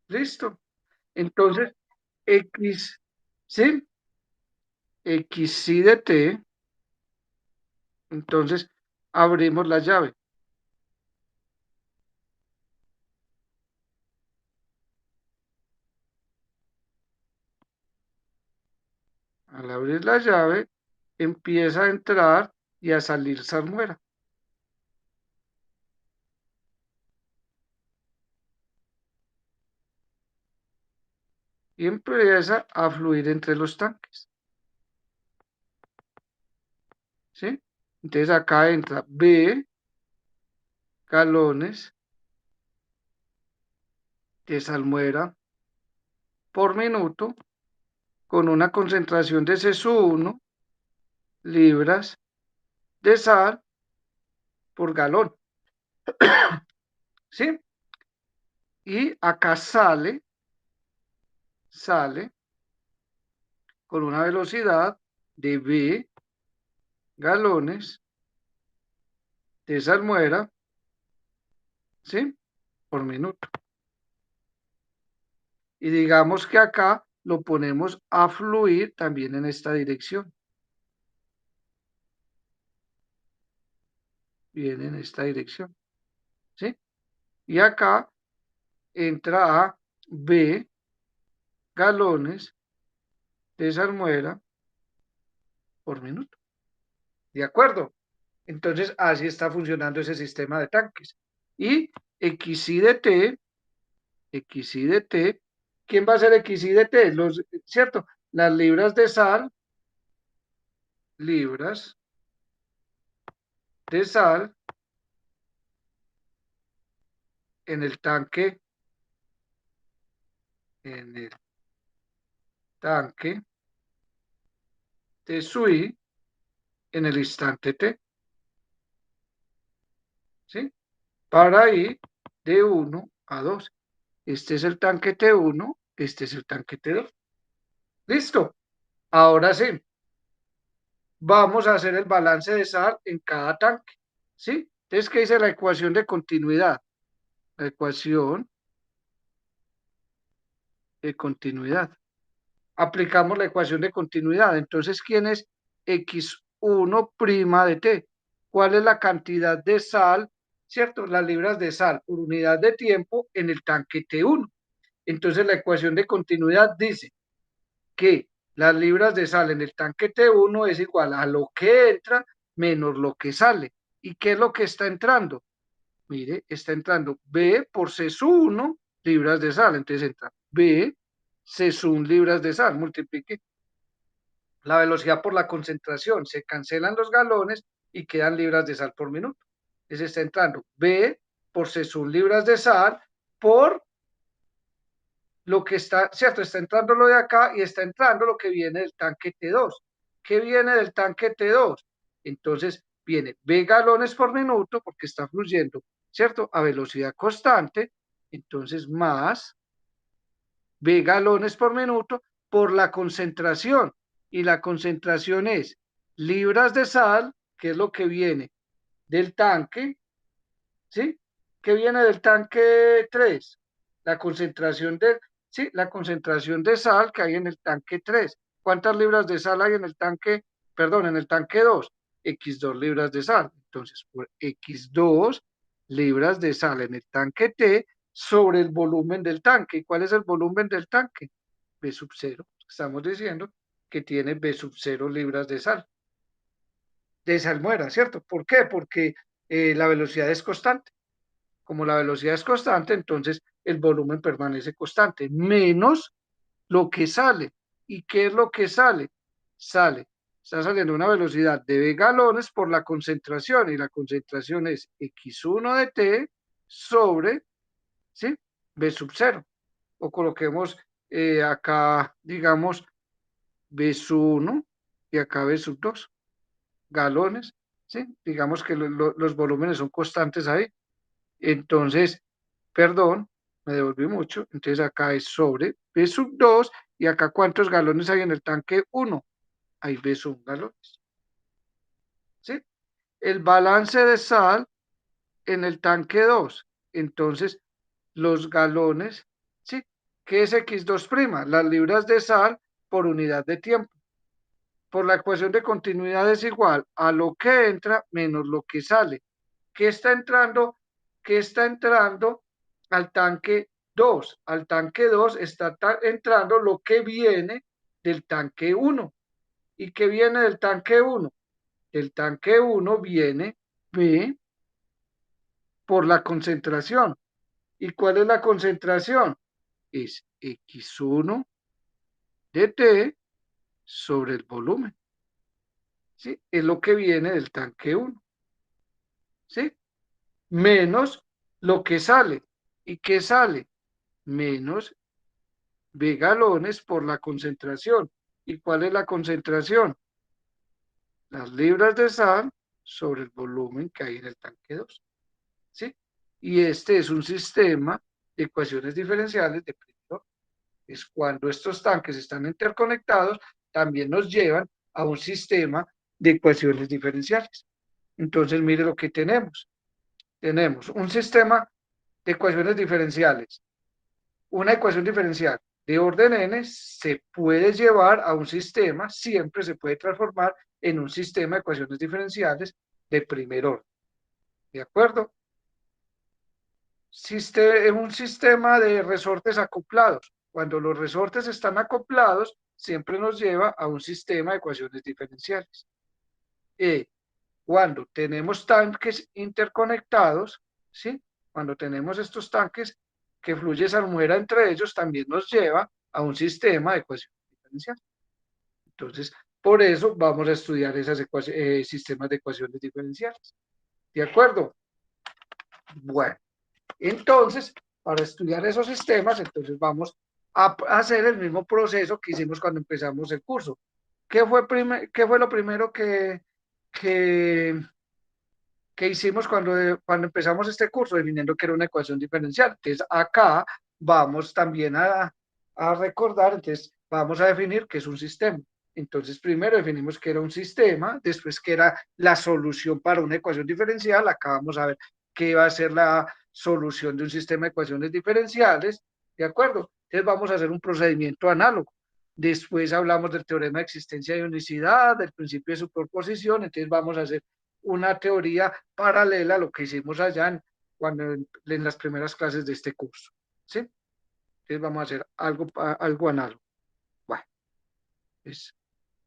Listo. Entonces, X, ¿sí? XY de T, entonces abrimos la llave. Al abrir la llave, empieza a entrar y a salir salmuera. Y empieza a fluir entre los tanques, ¿sí? Entonces acá entra B galones de salmuera por minuto con una concentración de C1 libras de sal por galón, ¿sí? Y acá sale con una velocidad de B galones de salmuera, ¿sí? Por minuto. Y digamos que acá lo ponemos a fluir también en esta dirección. Viene en esta dirección, ¿sí? Y acá entra a B galones de salmuera por minuto. ¿De acuerdo? Entonces, así está funcionando ese sistema de tanques. Y XY de T, XY de T, ¿quién va a ser XY de T? ¿Cierto? Las libras de sal en el en el tanque de SUI en el instante T, ¿sí? Para ir de 1 a 2. Este es el tanque T1, este es el tanque T2. Listo. Ahora sí, vamos a hacer el balance de sal en cada tanque, ¿sí? Entonces, ¿qué dice la ecuación de continuidad? La ecuación de continuidad. Aplicamos la ecuación de continuidad. Entonces, ¿quién es X1' de T? ¿Cuál es la cantidad de sal, cierto? Las libras de sal por unidad de tiempo en el tanque T1. Entonces, la ecuación de continuidad dice que las libras de sal en el tanque T1 es igual a lo que entra menos lo que sale. ¿Y qué es lo que está entrando? Mire, está entrando B por C1 libras de sal. Entonces entra B C1 libras de sal. Multiplique la velocidad por la concentración. Se cancelan los galones y quedan libras de sal por minuto. Entonces está entrando B por C1 libras de sal por lo que está, ¿cierto? Está entrando lo de acá y está entrando lo que viene del tanque T2. ¿Qué viene del tanque T2? Entonces viene B galones por minuto porque está fluyendo, ¿cierto? A velocidad constante, entonces más B galones por minuto por la concentración. Y la concentración es libras de sal, que es lo que viene del tanque, ¿sí? ¿Qué viene del tanque 3? La concentración de, sí, la concentración de sal que hay en el tanque 3. ¿Cuántas libras de sal hay en el tanque, perdón, en el tanque 2? X2 libras de sal. Entonces, por X2 libras de sal en el tanque T sobre el volumen del tanque. ¿Y cuál es el volumen del tanque? B sub 0. Estamos diciendo que tiene B sub 0 libras de salmuera, ¿cierto? ¿Por qué? Porque la velocidad es constante. Como la velocidad es constante, entonces el volumen permanece constante, menos lo que sale. ¿Y qué es lo que sale? Está saliendo una velocidad de B galones por la concentración, y la concentración es X1 de T sobre, ¿sí? B sub 0. O coloquemos acá, digamos, B sub 1 y acá B sub 2 galones, ¿sí? Digamos que los volúmenes son constantes ahí. Entonces, perdón, me devolví mucho. Entonces acá es sobre B sub 2 y acá cuántos galones hay en el tanque 1. Hay B sub galones. ¿Sí? El balance de sal en el tanque 2. Entonces, los galones, ¿sí? ¿Qué es X2'? Las libras de sal por unidad de tiempo. Por la ecuación de continuidad es igual a lo que entra menos lo que sale. ¿Qué está entrando? ¿Qué está entrando al tanque 2? Al tanque 2 está entrando lo que viene del tanque 1. ¿Y qué viene del tanque 1? Del tanque 1 viene B por la concentración. ¿Y cuál es la concentración? Es X1 de T sobre el volumen. ¿Sí? Es lo que viene del tanque 1. ¿Sí? Menos lo que sale. ¿Y qué sale? Menos B galones por la concentración. ¿Y cuál es la concentración? Las libras de sal sobre el volumen que hay en el tanque 2. ¿Sí? Y este es un sistema de ecuaciones diferenciales de primer orden. Es cuando estos tanques están interconectados, también nos llevan a un sistema de ecuaciones diferenciales. Entonces, mire lo que tenemos. Tenemos un sistema de ecuaciones diferenciales. Una ecuación diferencial de orden n se puede llevar a un sistema, siempre se puede transformar en un sistema de ecuaciones diferenciales de primer orden. ¿De acuerdo? Es un sistema de resortes acoplados. Cuando los resortes están acoplados, siempre nos lleva a un sistema de ecuaciones diferenciales. Cuando tenemos tanques interconectados, ¿sí? Cuando tenemos estos tanques que fluye salmuera entre ellos, también nos lleva a un sistema de ecuaciones diferenciales. Entonces, por eso vamos a estudiar esos sistemas de ecuaciones diferenciales. ¿De acuerdo? Bueno, entonces, para estudiar esos sistemas, entonces vamos a hacer el mismo proceso que hicimos cuando empezamos el curso. ¿Qué fue lo primero que, que hicimos cuando empezamos este curso? Definiendo que era una ecuación diferencial. Entonces, acá vamos también a recordar, entonces vamos a definir qué es un sistema. Entonces, primero definimos que era un sistema, después que era la solución para una ecuación diferencial. Acá vamos a ver qué va a ser la solución de un sistema de ecuaciones diferenciales, ¿de acuerdo? Entonces vamos a hacer un procedimiento análogo. Después hablamos del teorema de existencia de unicidad, del principio de superposición, entonces vamos a hacer una teoría paralela a lo que hicimos allá en las primeras clases de este curso, ¿sí? Entonces vamos a hacer algo análogo. Bueno, pues,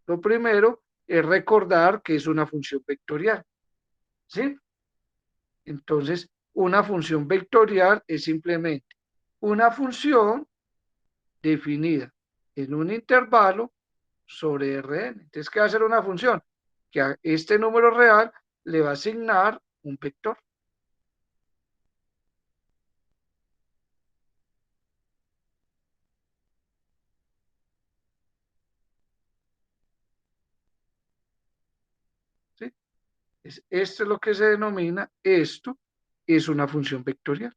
lo primero es recordar que es una función vectorial, ¿sí? Entonces, una función vectorial es simplemente una función definida en un intervalo sobre Rn. Entonces, ¿qué va a ser una función? Que a este número real le va a asignar un vector. ¿Sí? Esto es lo que se denomina, esto es una función vectorial.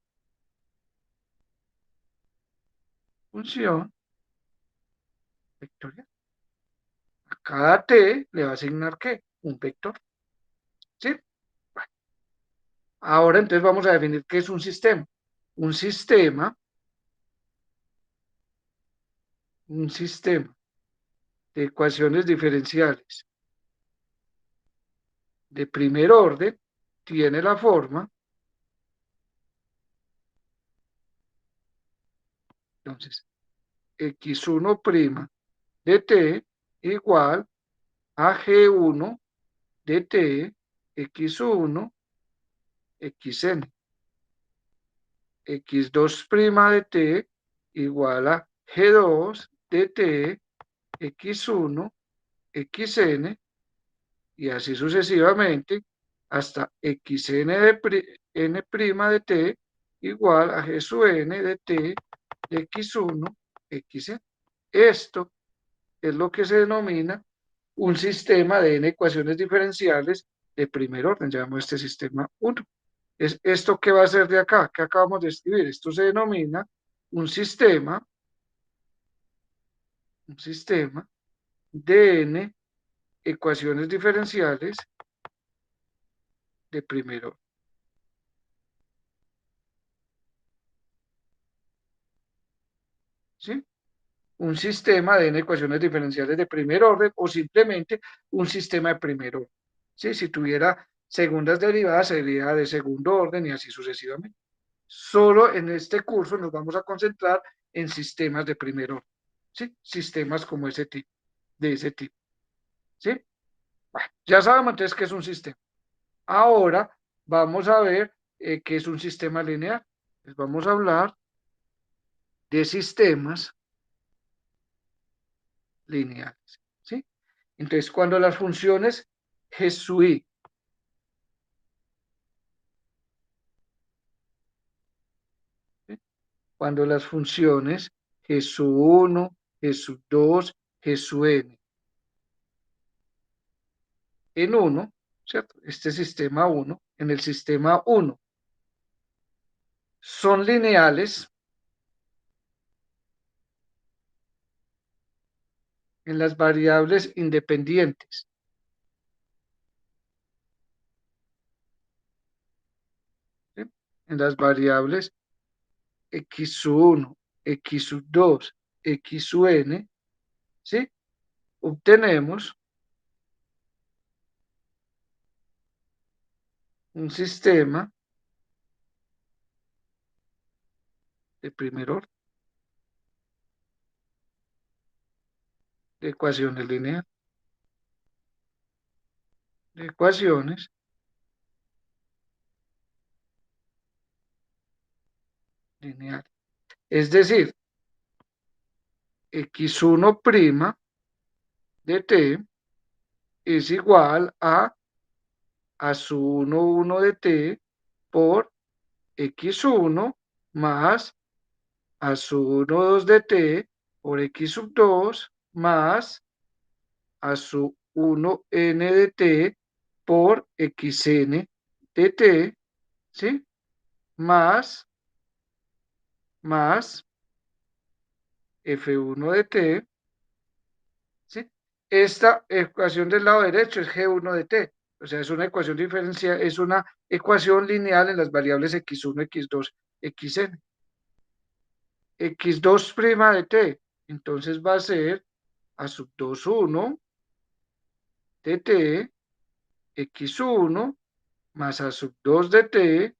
Función vectorial. A cada t le va a asignar ¿qué? Un vector. ¿Sí? Bueno, ahora entonces vamos a definir qué es un sistema. Un sistema, un sistema de ecuaciones diferenciales de primer orden tiene la forma, entonces, x1' de t igual a g1 de t x1 xn. x2' de t igual a g2 de t x1 xn y así sucesivamente hasta xn de t igual a g sub n de t de x1 xn. Esto es lo que se denomina un sistema de n ecuaciones diferenciales de primer orden. Llamamos este sistema 1. Es esto que va a ser de acá, que acabamos de escribir. Esto se denomina un sistema de n ecuaciones diferenciales de primer orden. ¿sí? Un sistema de n ecuaciones diferenciales de primer orden o simplemente un sistema de primer orden. ¿Sí? Si tuviera segundas derivadas sería de segundo orden y así sucesivamente. Solo en este curso nos vamos a concentrar en sistemas de primer orden. ¿Sí? Sistemas como ese tipo, de ese tipo. ¿Sí? Bueno, ya sabemos entonces qué es un sistema. Ahora vamos a ver qué es un sistema lineal. Les vamos a hablar de sistemas lineales. ¿Sí? Entonces, cuando las funciones g sub i, ¿sí? Cuando las funciones g sub 1, g sub 2, g sub n, en uno, ¿cierto? Este sistema uno, en el sistema uno, son lineales en las variables independientes. ¿Sí? En las variables x sub 1, x sub 2, x sub n, ¿sí? Obtenemos un sistema de primer orden de ecuaciones lineales, de ecuaciones lineales. Es decir, x1' de t es igual a su 1 de t por x1 más a su 1 2 de t por x sub 2 más a su 1n de t por xn de t, ¿sí? Más, más f1 de t, ¿sí? Esta ecuación del lado derecho es g1 de t, o sea, es una ecuación diferencial, es una ecuación lineal en las variables x1, x2, xn. x2' de t, entonces va a ser a sub 2 1 de t, x1 más a sub 2 de t,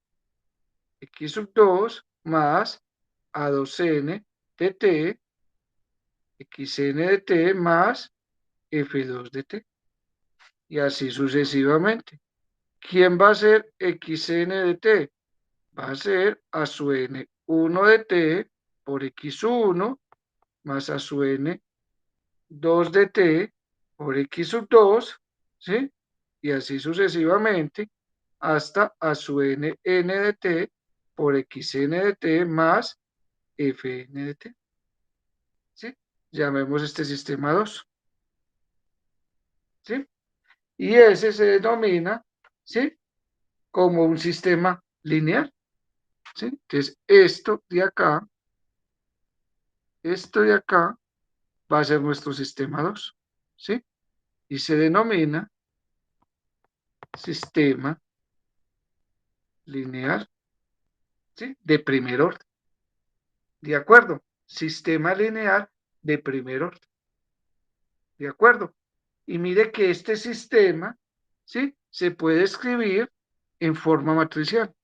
x sub 2 más a 2n de t, xn de t más f2 de t. Y así sucesivamente. ¿Quién va a ser xn de t? Va a ser a su n 1 de t por x1 más a su n 2 de t por x sub 2, ¿sí? Y así sucesivamente hasta a su n de t por xn de t más fn de t, ¿sí? Llamemos este sistema 2, ¿sí? Y ese se denomina, ¿sí? Como un sistema lineal, ¿sí? Entonces, esto de acá va a ser nuestro sistema 2, ¿sí? Y se denomina sistema lineal, ¿sí? De primer orden, ¿de acuerdo? Sistema lineal de primer orden, ¿de acuerdo? Y mire que este sistema, ¿sí? Se puede escribir en forma matricial.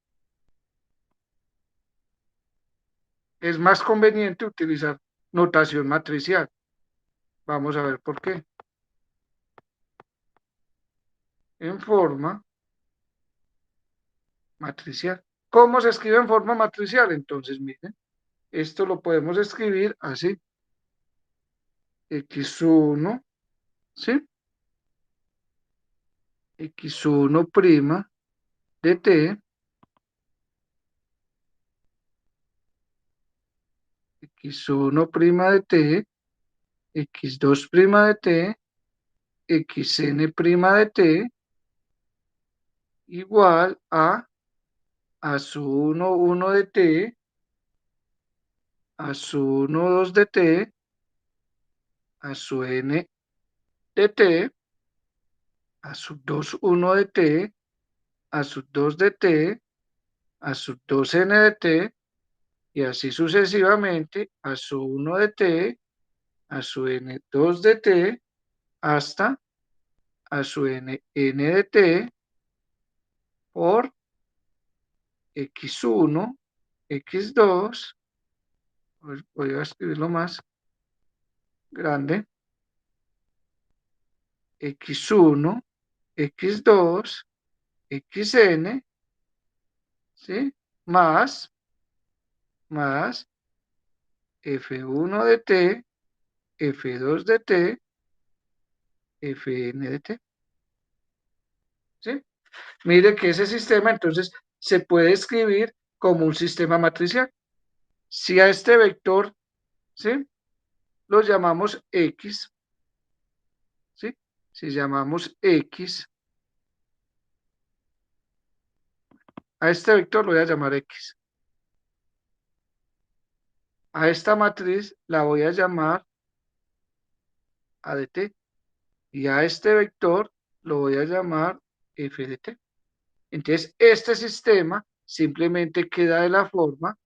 Es más conveniente utilizar notación matricial. Vamos a ver por qué. En forma matricial. ¿Cómo se escribe en forma matricial? Entonces, miren, esto lo podemos escribir así. X1, ¿sí? X1' de t, x1' de t, x2' de t, xn' de t, igual a su 1 de t, a su 1 2 de t, a su n de t, a su 2 1 de t, a su 2 de t, a su 2n de t, y así sucesivamente a su 1 de t, a su n2 de t, hasta a su n de t por x1, x2, pues voy a escribirlo más grande, x1, x2, xn, ¿sí? Más f1 de t, f2 de t, fn de t, ¿sí? Mire que ese sistema entonces se puede escribir como un sistema matricial. Si a este vector, ¿sí? Lo llamamos x, ¿sí? Si llamamos x, a este vector lo voy a llamar x. A esta matriz la voy a llamar a de t. Y a este vector lo voy a llamar f de t. Entonces, este sistema simplemente queda de la forma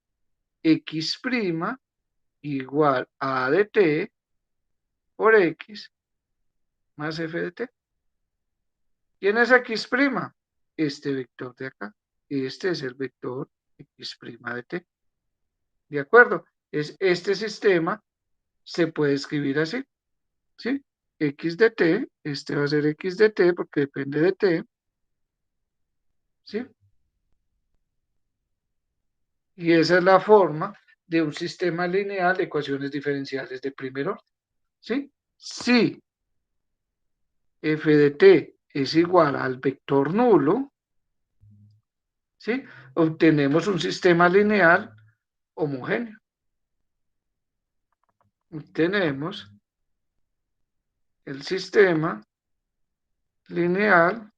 x' igual a de t por x más f de t. ¿Quién es x'? Este vector de acá. Este es el vector x' de t. ¿De acuerdo? Este sistema se puede escribir así, ¿sí? X de t, este va a ser x de t porque depende de t, ¿sí? Y esa es la forma de un sistema lineal de ecuaciones diferenciales de primer orden, ¿sí? Si f de t es igual al vector nulo, ¿sí? Obtenemos un sistema lineal homogéneo. Tenemos el sistema lineal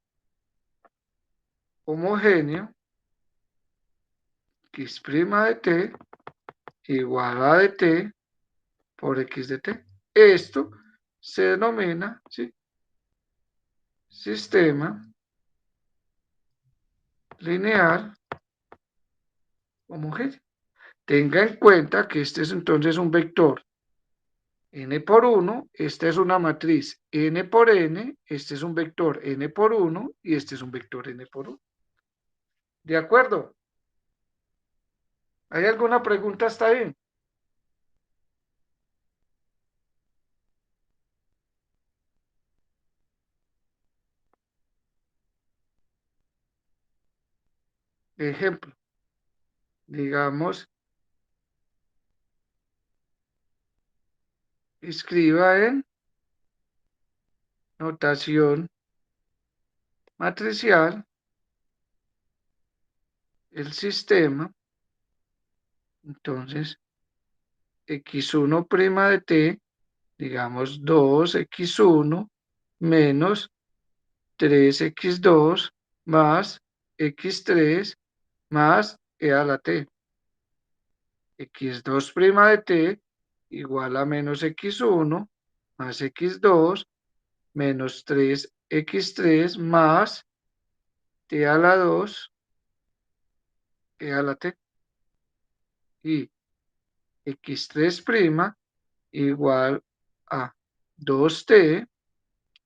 homogéneo x' de t igual a de t por x de t. Esto se denomina, ¿sí? Sistema lineal homogéneo. Tenga en cuenta que este es entonces un vector n por 1, esta es una matriz n por n, este es un vector n por 1 y este es un vector n por 1. ¿De acuerdo? ¿Hay alguna pregunta hasta ahí? Ejemplo, digamos, escriba en notación matricial el sistema, entonces, x1' de t, digamos 2x1 menos 3x2 más x3 más e a la t. x2' de t igual a menos x1 más x2 menos 3x3 más t a la 2 e a la t. Y x3' igual a 2t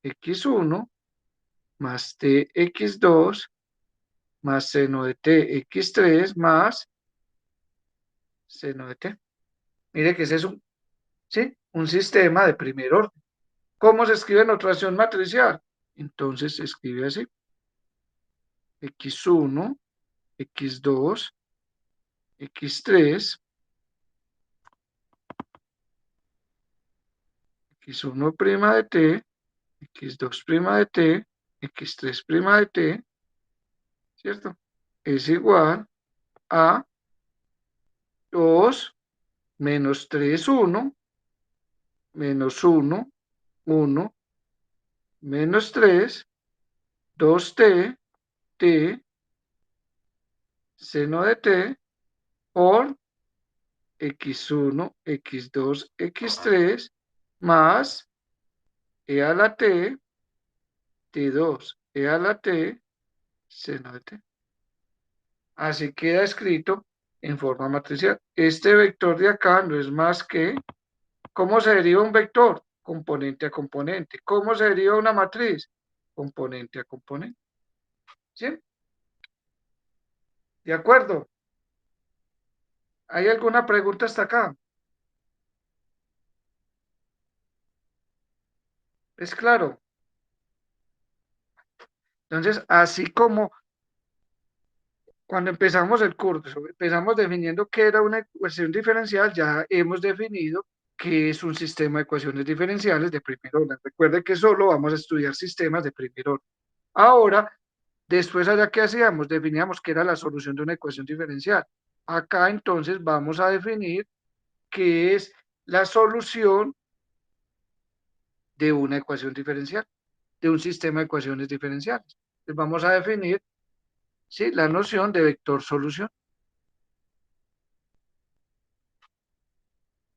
x1 más t x2 más seno de t x3 más seno de t. Mire que ese es un, ¿sí? Un sistema de primer orden. ¿Cómo se escribe en notación matricial? Entonces se escribe así. x1, x2, x3, x1' de t, x2' de t, x3' de t, ¿cierto? Es igual a 2 menos 3, 1, menos 1, 1, menos 3, 2t, t, seno de t, por x1, x2, x3, más e a la t, t2, e a la t, seno de t. Así queda escrito en forma matricial. Este vector de acá no es más que, ¿cómo se deriva un vector? Componente a componente. ¿Cómo se deriva una matriz? Componente a componente. ¿Sí? ¿De acuerdo? ¿Hay alguna pregunta hasta acá? ¿Es claro? Entonces, así como cuando empezamos el curso, empezamos definiendo qué era una ecuación diferencial, ya hemos definido qué es un sistema de ecuaciones diferenciales de primer orden. Recuerde que solo vamos a estudiar sistemas de primer orden. Ahora, después allá qué hacíamos, definíamos qué era la solución de una ecuación diferencial. Acá entonces vamos a definir qué es la solución de una ecuación diferencial, de un sistema de ecuaciones diferenciales. Entonces vamos a definir, ¿sí?, la noción de vector solución.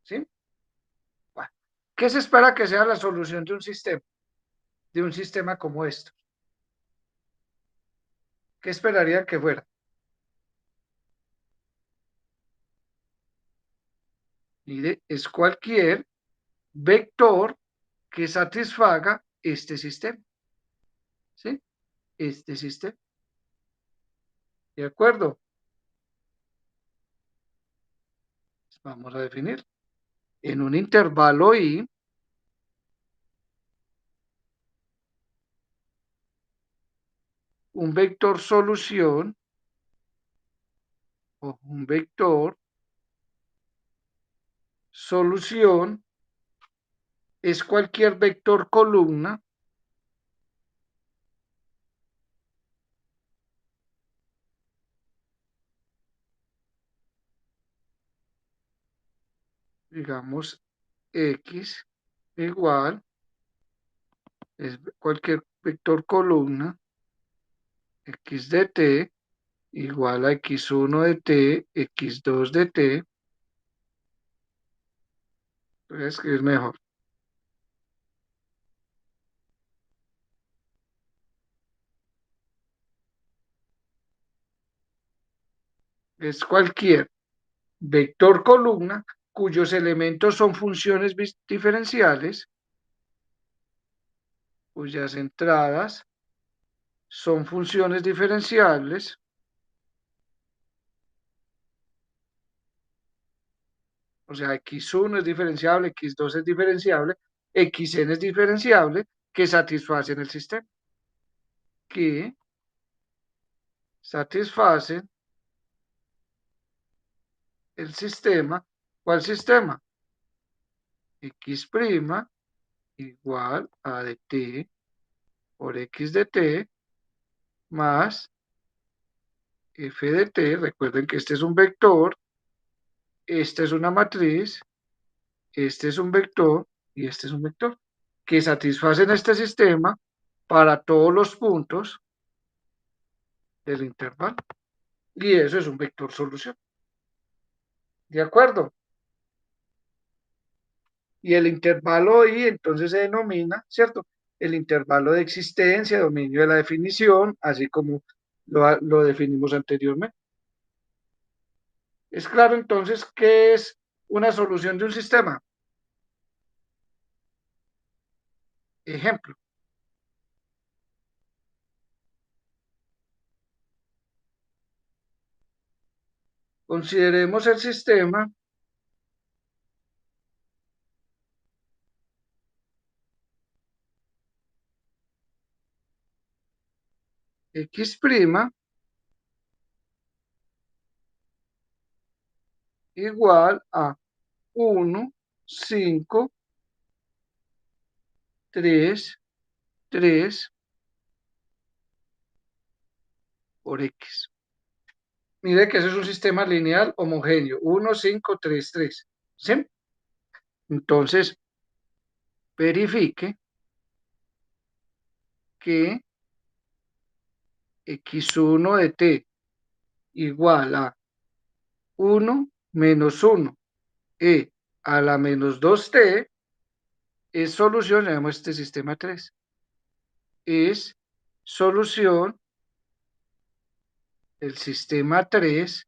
¿Sí? Bueno, ¿qué se espera que sea la solución de un sistema como esto? ¿Qué esperaría que fuera? Mire, es cualquier vector que satisfaga este sistema, ¿sí? Este sistema, ¿de acuerdo? Vamos a definir. En un intervalo y un vector solución o un vector solución es cualquier vector columna, digamos X igual, es cualquier vector columna X de t igual a x1 de t, x2 de t, voy a escribir mejor, es cualquier vector columna cuyos elementos son funciones diferenciales, cuyas entradas son funciones diferenciables, o sea, x1 es diferenciable, x2 es diferenciable, xn es diferenciable, que satisfacen el sistema, que satisfacen el sistema. ¿Cuál sistema? X' igual a de t por x de t más f de t. Recuerden que este es un vector, esta es una matriz, este es un vector y este es un vector, que satisfacen este sistema para todos los puntos del intervalo. Y eso es un vector solución. ¿De acuerdo? Y el intervalo I entonces se denomina, ¿cierto? El intervalo de existencia, dominio de la definición, así como lo definimos anteriormente. ¿Es claro entonces qué es una solución de un sistema? Ejemplo, consideremos el sistema X' igual a 1, 5, 3, 3 por X. Mire que ese es un sistema lineal homogéneo, 1, 5, 3, 3. ¿Sí? Entonces, verifique que x1 de t igual a 1 menos 1 a la menos 2t es solución, le damos este sistema 3, es solución del sistema 3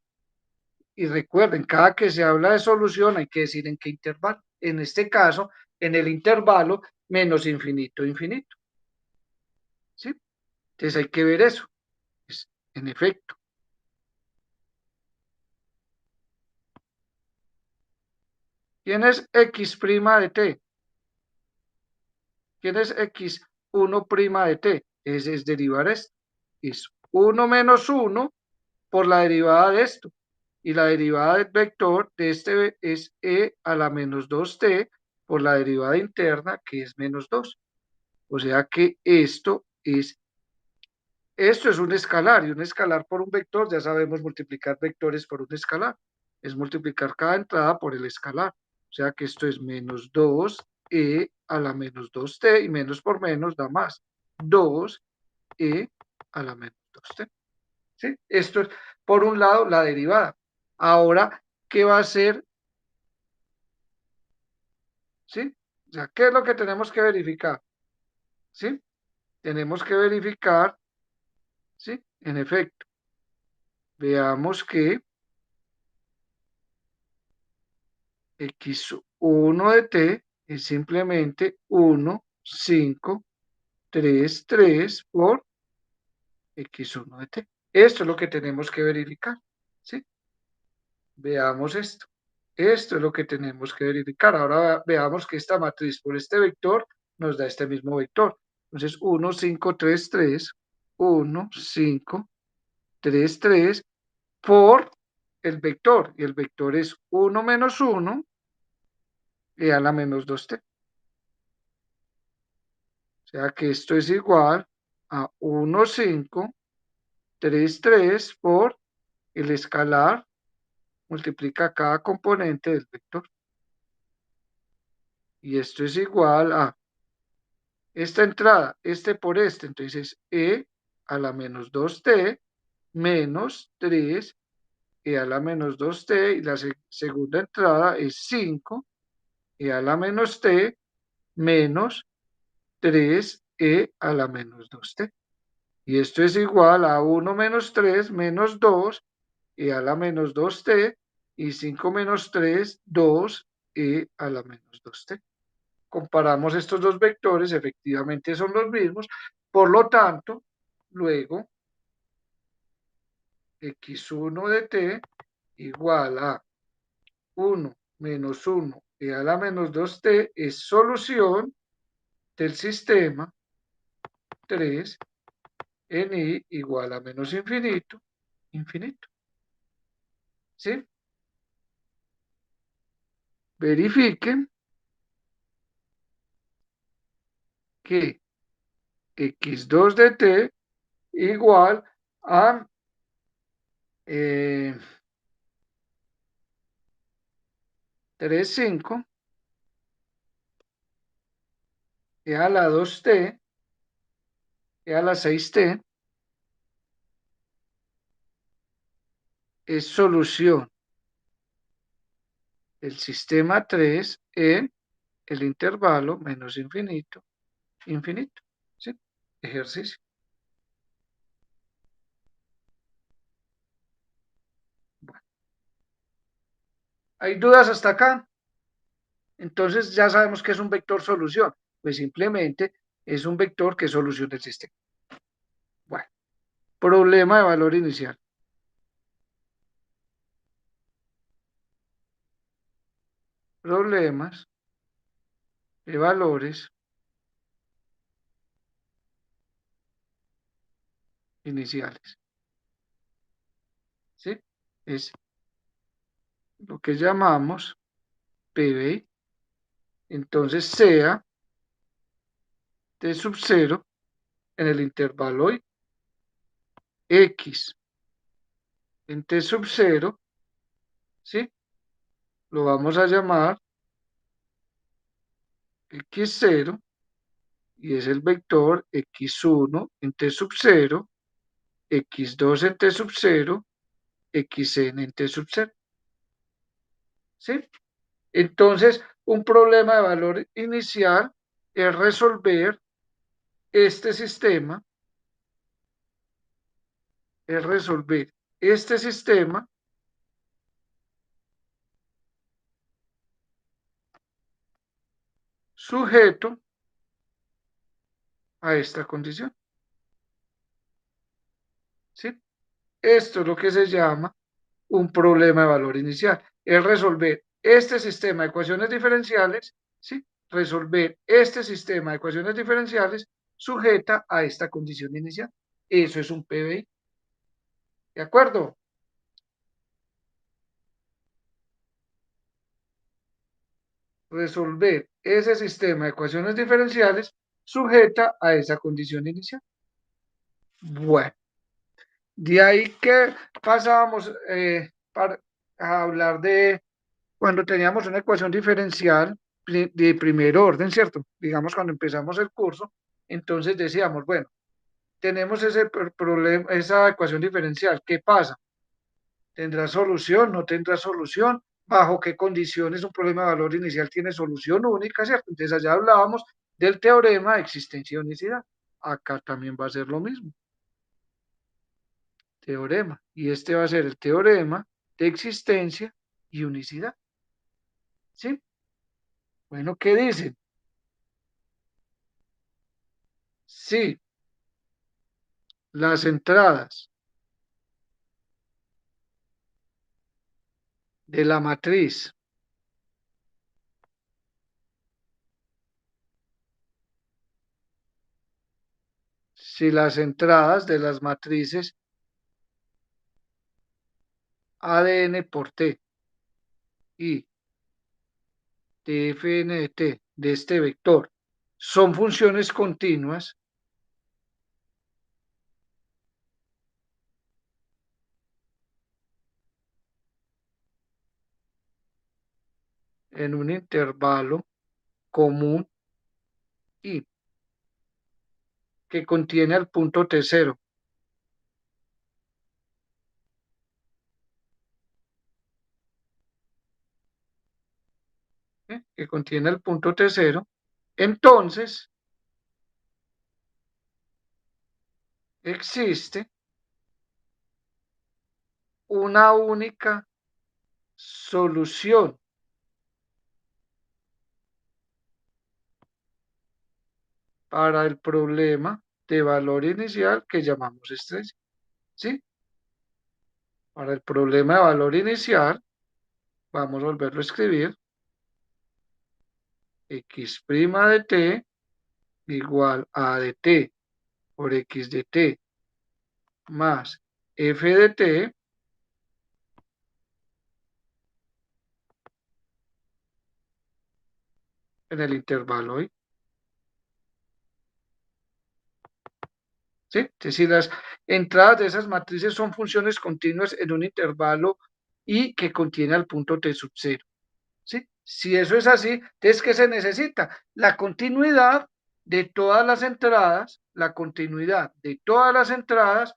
Y recuerden, cada que se habla de solución hay que decir en qué intervalo. En este caso, en el intervalo menos infinito, infinito. ¿Sí? Entonces hay que ver eso. Pues, en efecto. ¿Quién es x' de t? ¿Quién es x1' de t? Ese es derivar esto. Es 1 menos 1 por la derivada de esto. Y la derivada del vector de este es e a la menos 2t por la derivada interna, que es menos 2. O sea que esto es un escalar, y un escalar por un vector, ya sabemos multiplicar vectores por un escalar. Es multiplicar cada entrada por el escalar. O sea que esto es menos 2e a la menos 2t, y menos por menos da más. 2e a la menos 2t. ¿Sí? Esto es, por un lado, la derivada. Ahora, ¿qué va a ser? ¿Sí? O sea, ¿qué es lo que tenemos que verificar? ¿Sí? Tenemos que verificar, ¿sí? En efecto, veamos que x1 de t es simplemente 1, 5, 3, 3 por x1 de t. Esto es lo que tenemos que verificar, ¿sí? Veamos esto. Esto es lo que tenemos que verificar. Ahora veamos que esta matriz por este vector nos da este mismo vector. Entonces, 1, 5, 3, 3, 1, 5, 3, 3 por el vector. Y el vector es 1 menos 1 y a la menos 2t. O sea que esto es igual a 1, 5, 3, 3 por el escalar multiplica cada componente del vector. Y esto es igual a esta entrada, este por este. Entonces, e a la menos 2t menos 3 e a la menos 2t. Y la segunda entrada es 5 e a la menos t menos 3e a la menos 2t. Y esto es igual a 1 menos 3 menos 2 e a la menos 2t, y 5 menos 3, 2 e a la menos 2t. Comparamos estos dos vectores, efectivamente son los mismos, por lo tanto, luego x1 de t igual a 1 menos 1 e a la menos 2t es solución del sistema 3 en i igual a menos infinito, infinito. ¿Sí? Verifiquen que x2 de t igual a 3, 5 e a la 2t e a la 6t es solución del sistema 3 en el intervalo menos infinito, infinito. ¿Sí? Ejercicio. Bueno, ¿hay dudas hasta acá? Entonces ya sabemos que es un vector solución. Pues simplemente es un vector que soluciona el sistema. Bueno, problema de valor inicial. Problemas de valores iniciales. ¿Sí? Es lo que llamamos PBI. Entonces sea T sub 0 en el intervalo X en T sub 0, ¿sí? Lo vamos a llamar X0 y es el vector X1 en T sub 0, X2 en T sub 0, Xn en T sub 0, ¿sí? Entonces, un problema de valor inicial es resolver este sistema, es resolver este sistema sujeto a esta condición. ¿Sí? Esto es lo que se llama un problema de valor inicial. Es resolver este sistema de ecuaciones diferenciales, ¿sí? Resolver este sistema de ecuaciones diferenciales sujeta a esta condición inicial. Eso es un PBI. ¿De acuerdo? Resolver ese sistema de ecuaciones diferenciales sujeta a esa condición inicial. Bueno, de ahí que pasábamos a hablar de cuando teníamos una ecuación diferencial de primer orden, ¿cierto? Digamos, cuando empezamos el curso, entonces decíamos, bueno, tenemos ese problema, esa ecuación diferencial, ¿qué pasa? ¿Tendrá solución? ¿No tendrá solución? ¿Bajo qué condiciones un problema de valor inicial tiene solución única, ¿cierto? Entonces allá hablábamos del teorema de existencia y unicidad. Acá también va a ser lo mismo, teorema. Y este va a ser el teorema de existencia y unicidad. ¿Sí? Bueno, ¿qué dicen? Sí, las entradas de la matriz si las entradas de las matrices ADN por T y TFN de T de este vector son funciones continuas en un intervalo común y que contiene al punto T0, que contiene el punto T0, entonces existe una única solución para el problema de valor inicial que llamamos estrés. ¿Sí? Para el problema de valor inicial, vamos a volverlo a escribir, x' de t igual a de t por x de t más f de t en el intervalo y. ¿Sí? Es decir, las entradas de esas matrices son funciones continuas en un intervalo y que contiene al punto t sub 0. ¿Sí? Si eso es así, entonces, ¿qué se necesita? La continuidad de todas las entradas, la continuidad de todas las entradas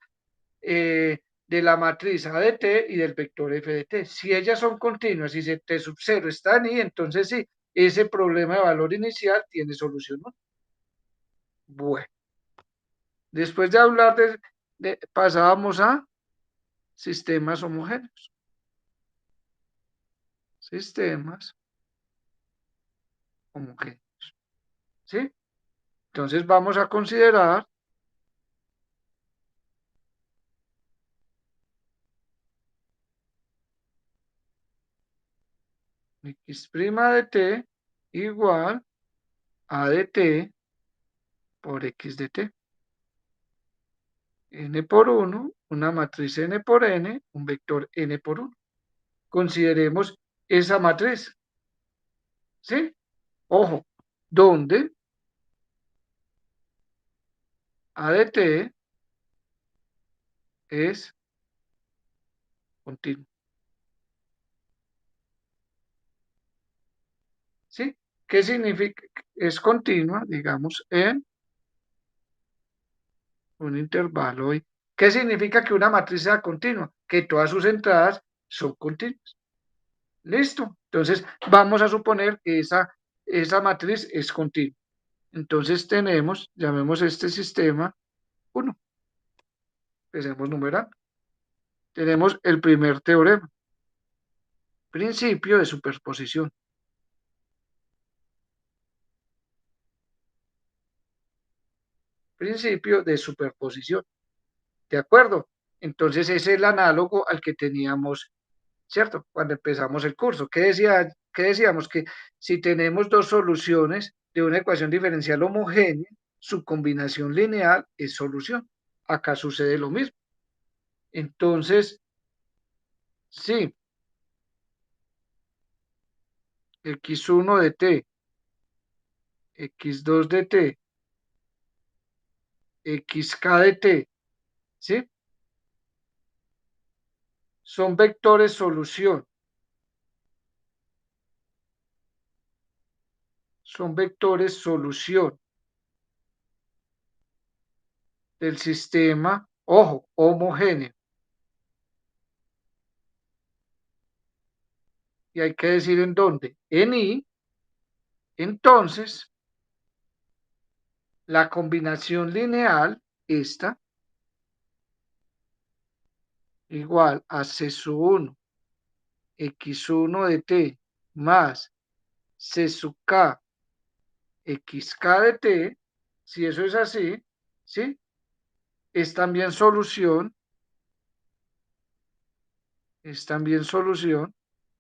de la matriz A de t y del vector f de t. Si ellas son continuas y si t sub 0 está ahí, entonces sí, ese problema de valor inicial tiene solución, ¿no? Bueno, después de hablar pasábamos a sistemas homogéneos. Sistemas homogéneos. ¿Sí? Entonces vamos a considerar x' de t igual a de t por x de t. N por 1, una matriz n por n, un vector n por 1. Consideremos esa matriz. ¿Sí? Ojo, donde A de t es continuo. ¿Sí? ¿Qué significa? Es continua, digamos, en un intervalo y. ¿Qué significa que una matriz sea continua? Que todas sus entradas son continuas. ¿Listo? Entonces, vamos a suponer que esa matriz es continua. Entonces tenemos, llamemos este sistema 1. Empecemos numerando. Tenemos el primer teorema, principio de superposición. principio de superposición. ¿De acuerdo? Entonces es el análogo al que teníamos, ¿cierto? Cuando empezamos el curso. ¿Qué decíamos? Que si tenemos dos soluciones de una ecuación diferencial homogénea, su combinación lineal es solución. Acá sucede lo mismo. Entonces, sí, x1 de t, x2 de t, xk de t, ¿sí? Son vectores solución. Son vectores solución del sistema, ojo, homogéneo. Y hay que decir en dónde. En I, entonces, la combinación lineal, esta, igual a C sub 1, x1 de t, más C sub k, xk de t, si eso es así, ¿sí? Es también solución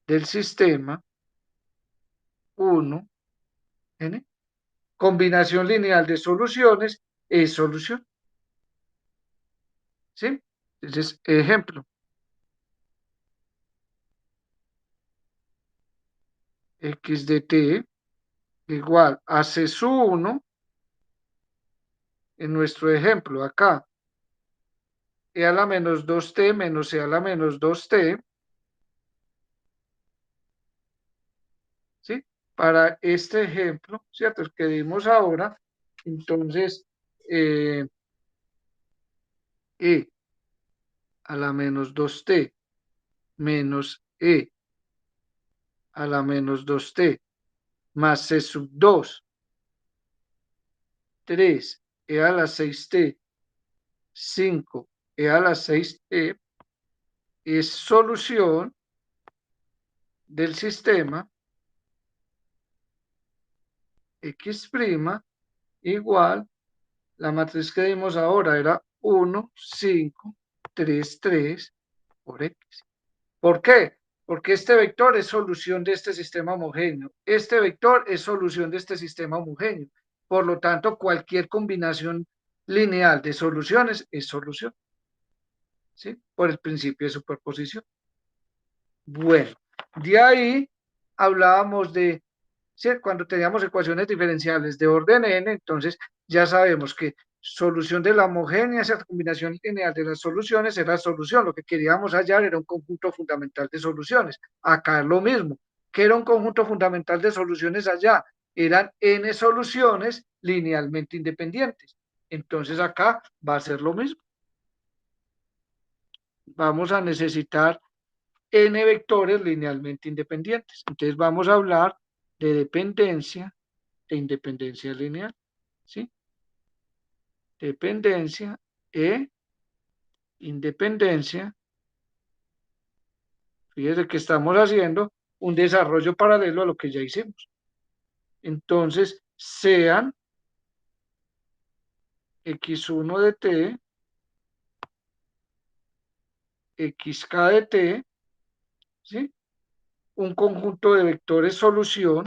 del sistema 1, n. Combinación lineal de soluciones es solución, ¿sí? Entonces, ejemplo, x de t igual a C sub 1, en nuestro ejemplo acá, e a la menos 2t menos e a la menos 2t, ¿sí? Para este ejemplo, ¿cierto? El que dimos ahora, entonces, e a la menos 2t menos e a la menos 2t más c sub 2, 3 e a la 6t, 5 e a la 6t, es solución del sistema x' igual, la matriz que dimos ahora era 1, 5, 3, 3 por x. ¿Por qué? Porque este vector es solución de este sistema homogéneo. Este vector es solución de este sistema homogéneo. Por lo tanto, cualquier combinación lineal de soluciones es solución, ¿sí? Por el principio de superposición. Bueno, de ahí hablábamos de, ¿sí? Cuando teníamos ecuaciones diferenciales de orden n, entonces ya sabemos que solución de la homogénea, esa combinación lineal de las soluciones era solución. Lo que queríamos hallar era un conjunto fundamental de soluciones. Acá es lo mismo. ¿Qué era un conjunto fundamental de soluciones allá? Eran n soluciones linealmente independientes. Entonces acá va a ser lo mismo. Vamos a necesitar n vectores linealmente independientes. Entonces vamos a hablar de dependencia e independencia lineal, ¿sí? Dependencia e independencia. Fíjese que estamos haciendo un desarrollo paralelo a lo que ya hicimos. Entonces, sean x1 de t, xk de t, ¿sí? Un conjunto de vectores solución,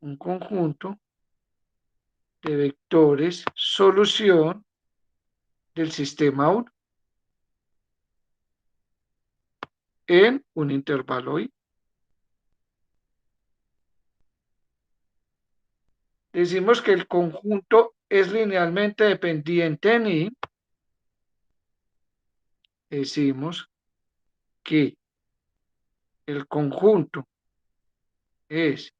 un conjunto de vectores solución del sistema 1 en un intervalo I. Decimos que el conjunto es linealmente dependiente en I. Decimos que el conjunto es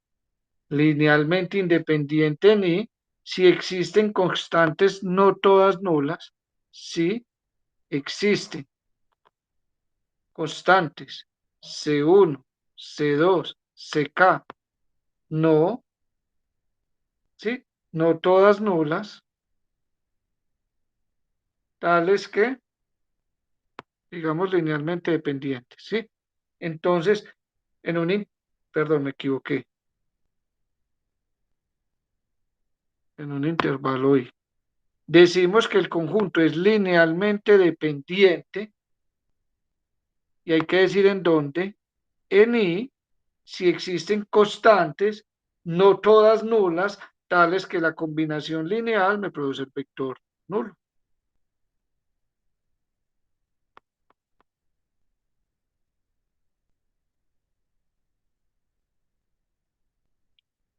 linealmente independiente en I si existen constantes no todas nulas, si existen constantes C1, C2, CK, no, ¿sí? No todas nulas, tales que, digamos, linealmente dependientes, ¿sí? Entonces, en un, perdón, me equivoqué, en un intervalo I. Decimos que el conjunto es linealmente dependiente y hay que decir en dónde. En I, si existen constantes, no todas nulas, tales que la combinación lineal me produce el vector nulo.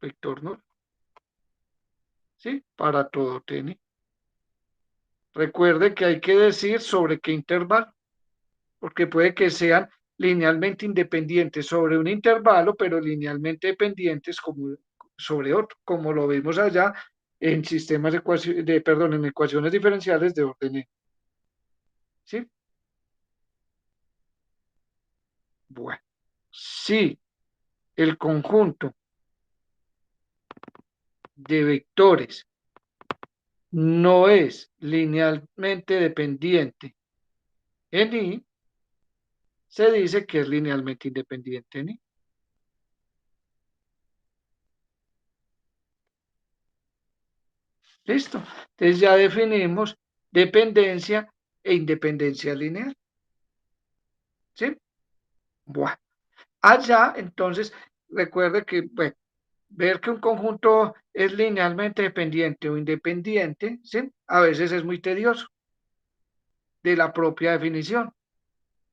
Vector nulo. ¿Sí? Para todo Teni. Recuerde que hay que decir sobre qué intervalo, porque puede que sean linealmente independientes sobre un intervalo, pero linealmente dependientes como sobre otro, como lo vimos allá en sistemas perdón, en ecuaciones diferenciales de orden N. ¿Sí? Bueno, si el conjunto de vectores no es linealmente dependiente en I, se dice que es linealmente independiente en I. Listo. Entonces ya definimos dependencia e independencia lineal. ¿Sí? Bueno. Allá, entonces, recuerde que, bueno, ver que un conjunto es linealmente dependiente o independiente, ¿sí? A veces es muy tedioso de la propia definición,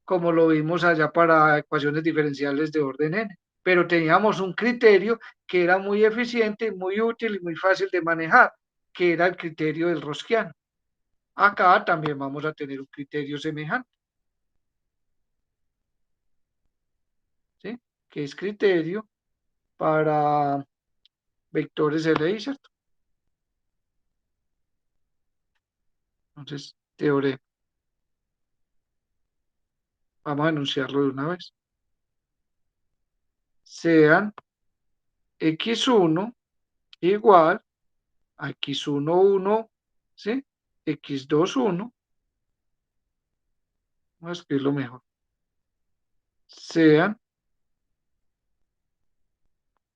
como lo vimos allá para ecuaciones diferenciales de orden n. Pero teníamos un criterio que era muy eficiente, muy útil y muy fácil de manejar, que era el criterio del Rosquiano. Acá también vamos a tener un criterio semejante, ¿sí? Que es criterio para vectores LI, ¿cierto? Entonces, teorema. Vamos a enunciarlo de una vez. Sean x1 igual a x1, 1, ¿sí? x2, 1. Vamos a escribirlo mejor. Sean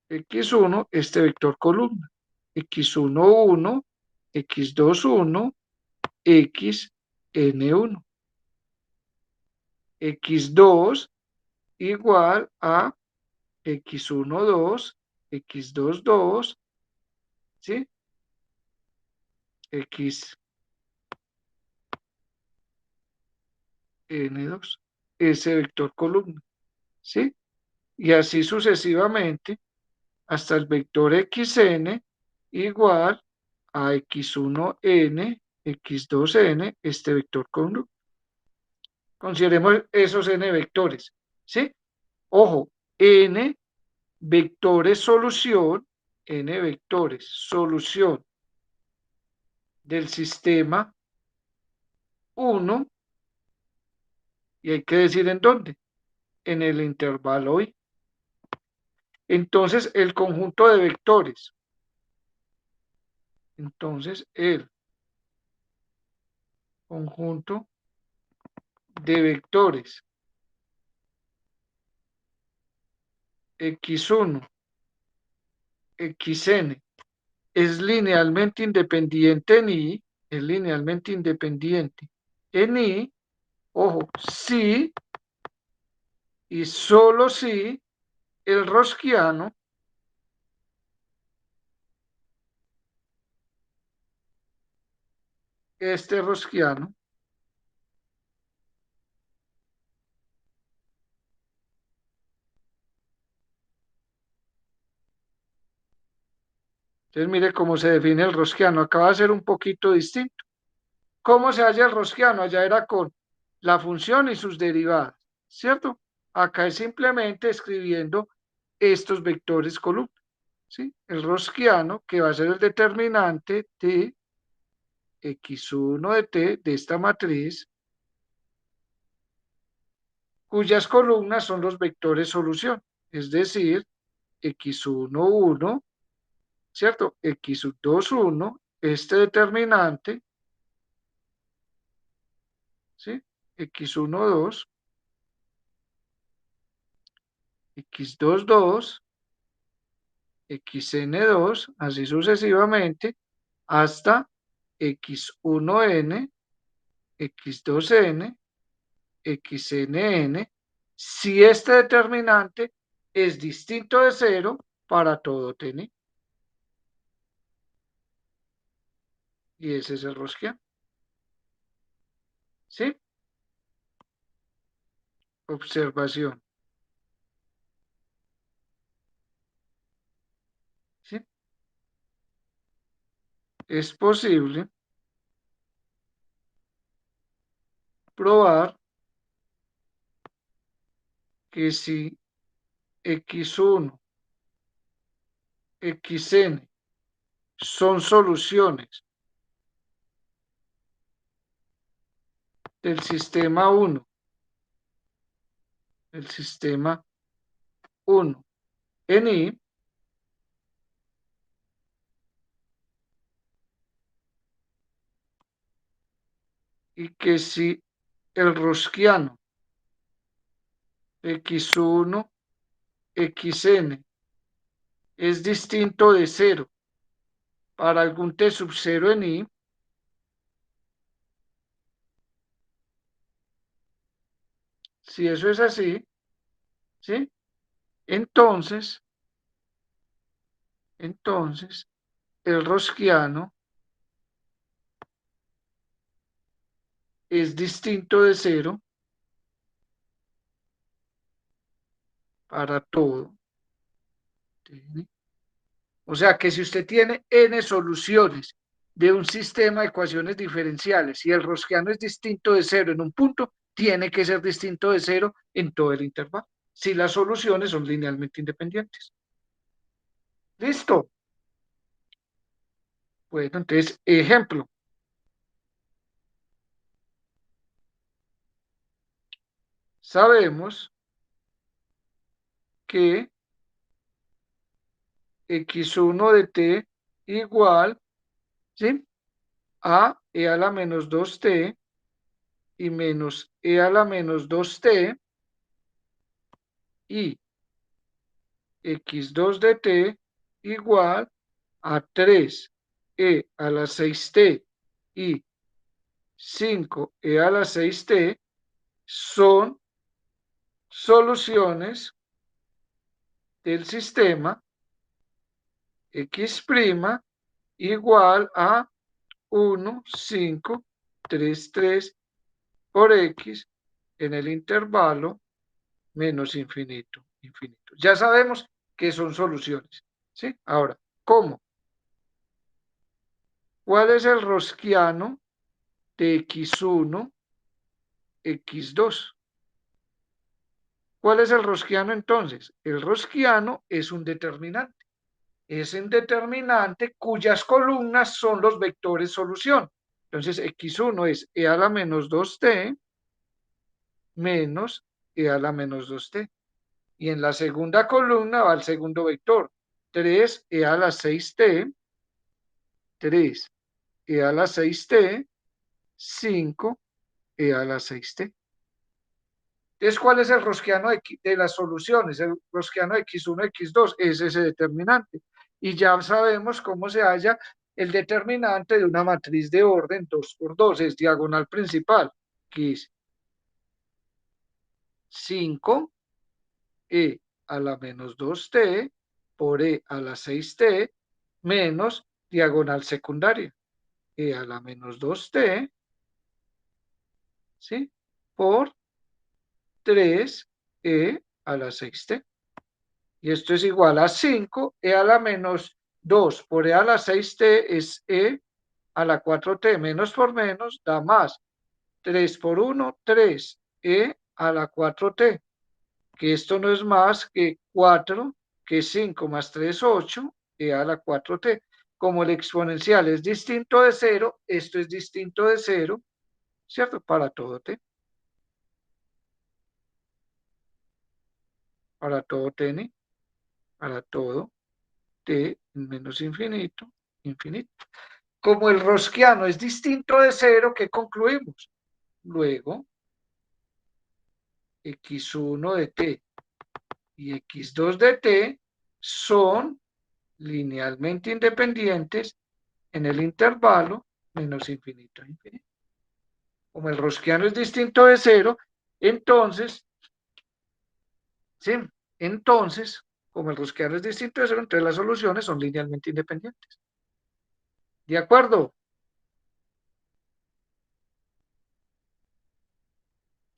x1, este vector columna. x1, 1, x2, 1, x, n1. x2 igual a x1, 2, x2, 2, ¿sí? x, n2. Ese vector columna, ¿sí? Y así sucesivamente hasta el vector xn igual a x1n, x2n, este vector columna. Consideremos esos n vectores, ¿sí? Ojo, n vectores solución, n vectores solución del sistema 1, y hay que decir en dónde, en el intervalo I. Entonces, el conjunto de vectores. Entonces, el conjunto de vectores x1, xn es linealmente independiente en I, es linealmente independiente en I, ojo, sí y solo si el rosquiano este rosquiano entonces mire cómo se define el rosquiano, acaba de ser un poquito distinto. ¿Cómo se halla el rosquiano? Allá era con la función y sus derivadas, ¿cierto? Acá es simplemente escribiendo estos vectores columna, ¿sí? El rosquiano, que va a ser el determinante de x1 de t de esta matriz, cuyas columnas son los vectores solución, es decir, x1, 1, ¿cierto? x2, 1, este determinante, ¿sí? x1, 2, x2, 2, xn2, así sucesivamente, hasta x1n, x2n, xnn, si este determinante es distinto de cero para todo tn. Y ese es el Rosquiano. ¿Sí? Observación. ¿Sí? Es posible probar que si x1, xn son soluciones del sistema 1, el sistema 1 en I, y que si el Rosquiano x1, xn es distinto de cero para algún t sub 0 en I, si eso es así, ¿sí? Entonces, el Rosquiano es distinto de cero para todo. O sea que si usted tiene n soluciones de un sistema de ecuaciones diferenciales y el Rosquiano es distinto de cero en un punto, tiene que ser distinto de cero en todo el intervalo, si las soluciones son linealmente independientes. ¿Listo? Bueno, entonces, ejemplo. Sabemos que x1 de t igual, ¿sí?, a e a la menos 2t y menos e a la menos 2t y x2 de t igual a 3e a la 6t y 5e a la 6t son soluciones del sistema x' igual a 1, 5, 3, 3 por x en el intervalo menos infinito, infinito. Ya sabemos que son soluciones, ¿sí? Ahora, ¿cómo? ¿Cuál es el Rosquiano de x1, x2? ¿Cuál es el Rosquiano entonces? El Rosquiano es un determinante. Es un determinante cuyas columnas son los vectores solución. Entonces, x1 es e a la menos 2t menos e a la menos 2t. Y en la segunda columna va el segundo vector, 3e a la 6t, 3e a la 6t, 5e a la 6t. Entonces, ¿cuál es el Rosquiano de las soluciones? El Rosquiano de x1, x2 es ese determinante. Y ya sabemos cómo se halla el determinante de una matriz de orden 2 por 2, es diagonal principal, que es 5e a la menos 2t por e a la 6t menos diagonal secundaria, e a la menos 2t, ¿sí?, por 3e a la 6t. Y esto es igual a 5e a la menos 2 por e a la 6t es e a la 4t, menos por menos da más. 3 por 1, 3e a la 4t, que esto no es más que 4, que 5 más 3, 8, e a la 4t. Como el exponencial es distinto de 0, esto es distinto de 0, ¿cierto? Para todo t. Para todo tn, para todo t menos infinito, infinito. Como el Rosquiano es distinto de 0, ¿qué concluimos? Luego, x1 de t y x2 de t son linealmente independientes en el intervalo menos infinito a infinito. Como el rosquiano es distinto de cero, entonces, ¿sí? Entonces, como el rosquiano es distinto de cero, entonces las soluciones son linealmente independientes. ¿De acuerdo?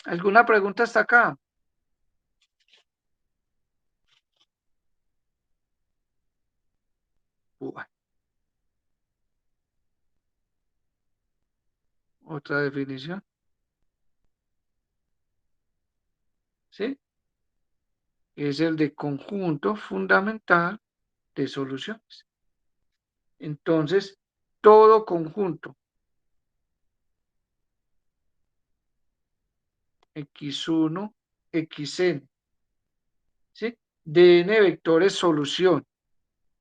¿Alguna pregunta hasta acá? Bueno, otra definición, ¿sí? Es el de conjunto fundamental de soluciones. Entonces, todo conjunto x1, xn, ¿sí? De n vectores solución,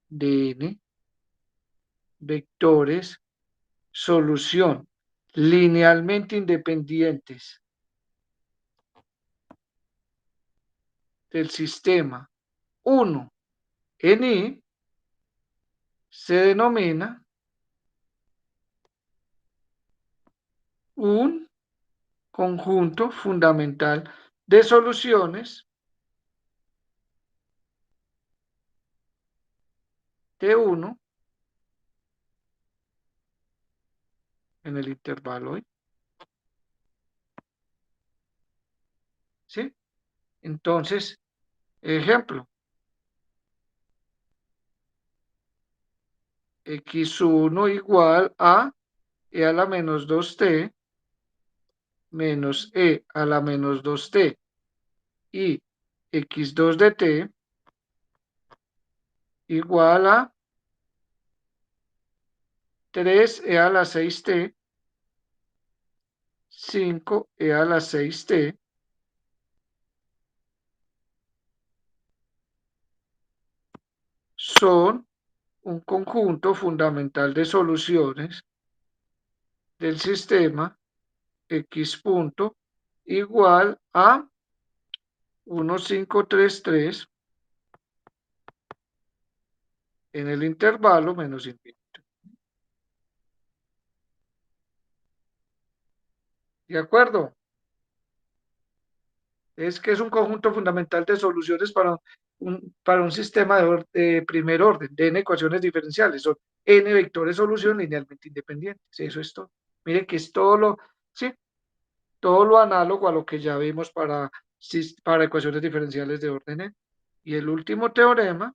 de n vectores solución, linealmente independientes del sistema 1 en I, se denomina un conjunto fundamental de soluciones de 1 en el intervalo I, ¿sí? Entonces, ejemplo, x1 igual a e a la menos 2t menos e a la menos 2t y x2 de t igual a 3e a la 6t, 5e a la 6t, son un conjunto fundamental de soluciones del sistema x punto igual a 1,533 en el intervalo menos infinito. ¿De acuerdo? Es que es un conjunto fundamental de soluciones para un sistema de primer orden, de n ecuaciones diferenciales. Son n vectores solución linealmente independientes. Eso es todo. Mire que es todo lo, sí, todo lo análogo a lo que ya vimos para ecuaciones diferenciales de orden n. Y el último teorema,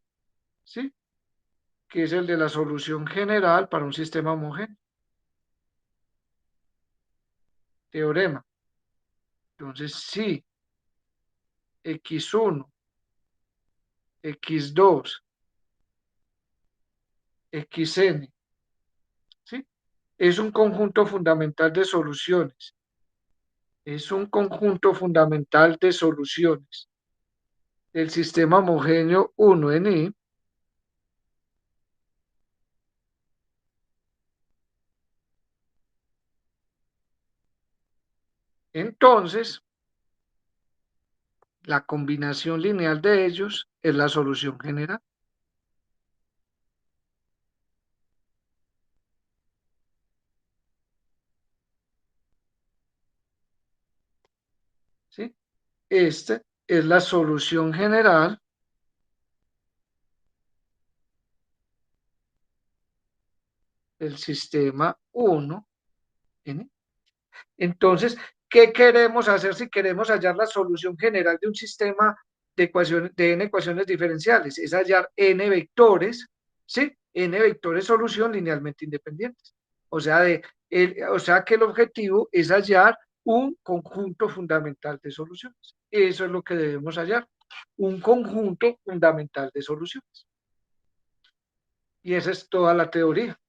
¿sí? Que es el de la solución general para un sistema homogéneo. Teorema. Entonces, sí, x1, x2, xn, ¿sí? Es un conjunto fundamental de soluciones. Es un conjunto fundamental de soluciones del sistema homogéneo 1 en I. Entonces, la combinación lineal de ellos es la solución general. ¿Sí? Esta es la solución general del sistema 1 en I. Entonces, ¿qué queremos hacer si queremos hallar la solución general de un sistema de ecuaciones, de n ecuaciones diferenciales? Es hallar n vectores, ¿sí? N vectores solución linealmente independientes. O sea, o sea que el objetivo es hallar un conjunto fundamental de soluciones. Eso es lo que debemos hallar, un conjunto fundamental de soluciones. Y esa es toda la teoría,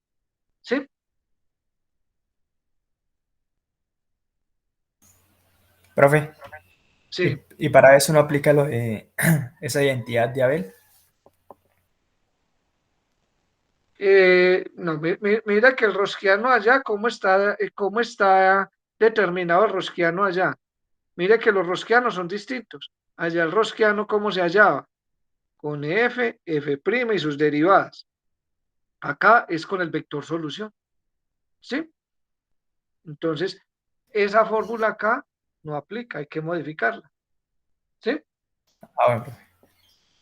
¿sí? Profe, Sí. y para eso no aplica esa identidad de Abel. No, mira que el rosquiano allá, cómo está determinado el rosquiano allá. Mire que los rosquianos son distintos. Allá el rosquiano, ¿cómo se hallaba? Con F, F' y sus derivadas. Acá es con el vector solución, ¿sí? Entonces, esa fórmula acá no aplica, hay que modificarla, ¿sí? Ah, bueno, profe.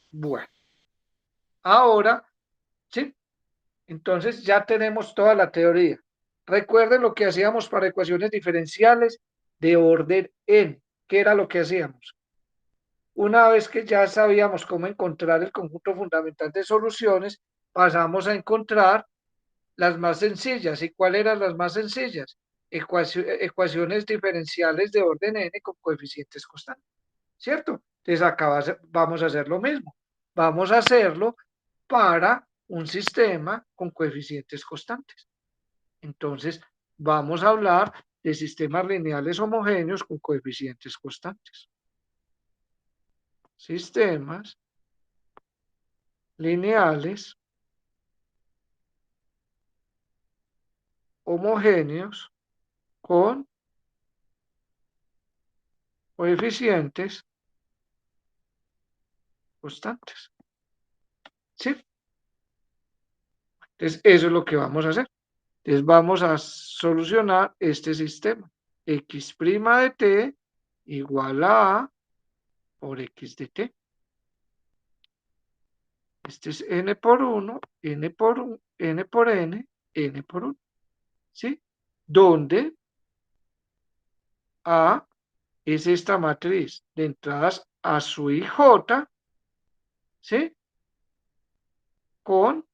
Bueno, ahora, ¿sí? Entonces ya tenemos toda la teoría. Recuerden lo que hacíamos para ecuaciones diferenciales de orden n. ¿Qué era lo que hacíamos? Una vez que ya sabíamos cómo encontrar el conjunto fundamental de soluciones, pasamos a encontrar las más sencillas. ¿Y cuáles eran las más sencillas? Ecuaciones diferenciales de orden n con coeficientes constantes, ¿cierto? Entonces acá vamos a hacer lo mismo. Vamos a hacerlo para un sistema con coeficientes constantes. Entonces, vamos a hablar de sistemas lineales homogéneos con coeficientes constantes. Sistemas lineales homogéneos con coeficientes constantes. ¿Sí? Entonces, eso es lo que vamos a hacer. Entonces, vamos a solucionar este sistema. X' de t igual a por X de t. Este es n por 1, n por 1, n por n, n por 1. ¿Sí? Donde A es esta matriz de entradas a su IJ, ¿sí? Con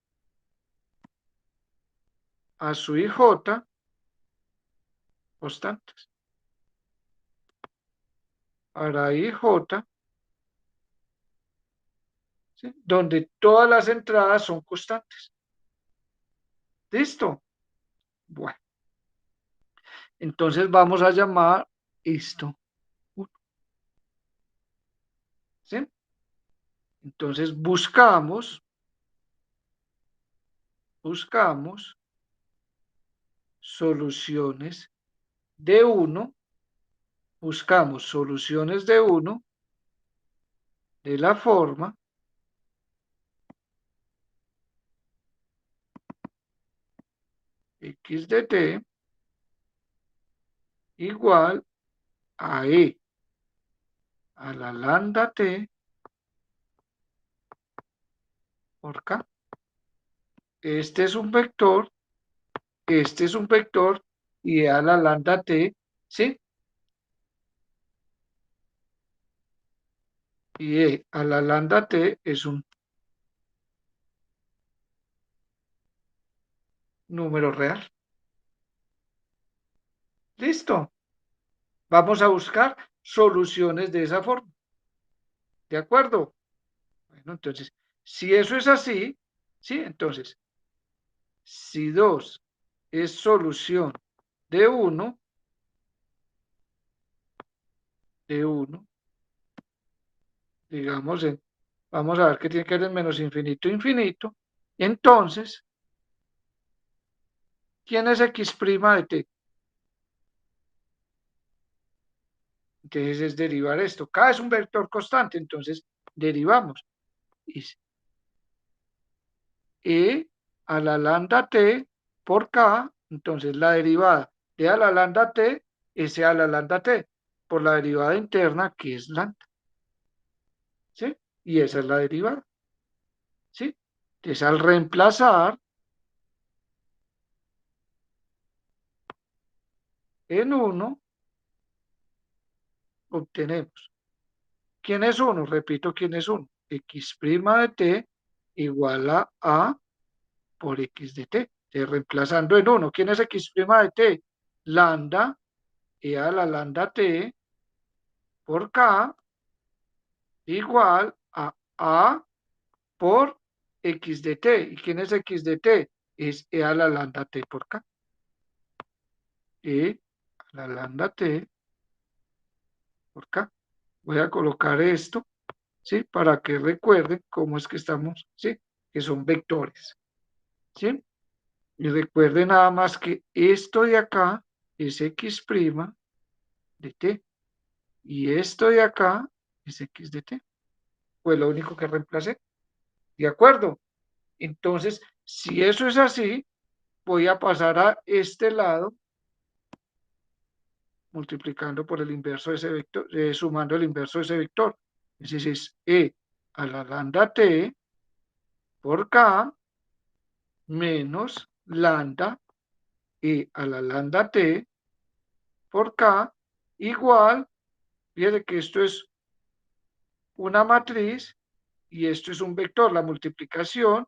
a su IJ constantes. Para IJ, ¿sí? Donde todas las entradas son constantes. ¿Listo? Bueno, entonces vamos a llamar esto 1, ¿sí? Entonces buscamos soluciones de 1, buscamos soluciones de 1 de la forma X de t igual a E a la lambda t por k. Este es un vector, este es un vector y E a la lambda t, ¿sí? Y E a la lambda t es un número real. ¿Listo? Vamos a buscar soluciones de esa forma. ¿De acuerdo? Bueno, entonces, si eso es así, ¿sí? Entonces, si 2 es solución de 1, digamos, vamos a ver que tiene que ver en menos infinito, infinito. Entonces, ¿quién es X' de t? Entonces es derivar esto. K es un vector constante, entonces derivamos. E a la lambda t por K, entonces la derivada de a la lambda t es E a la lambda t por la derivada interna que es lambda. ¿Sí? Y esa es la derivada. ¿Sí? Entonces al reemplazar en 1, obtenemos. ¿Quién es 1? Repito, ¿quién es 1? X' de t igual a por X de t. Reemplazando en 1. ¿Quién es X' de t? Lambda e a la lambda t por K igual a por X de t. ¿Y quién es X de t? Es E a la lambda t por K. E a la lambda t por K. Voy a colocar esto, ¿sí? Para que recuerden cómo es que estamos, ¿sí? Que son vectores, ¿sí? Y recuerden nada más que esto de acá es X' de t. Y esto de acá es X de t. Fue lo único que reemplacé. ¿De acuerdo? Entonces, Si eso es así, voy a pasar a este lado, multiplicando por el inverso de ese vector, sumando el inverso de ese vector. Entonces es E a la lambda T por K menos lambda E a la lambda T por K igual, fíjate que esto es una matriz y esto es un vector. La multiplicación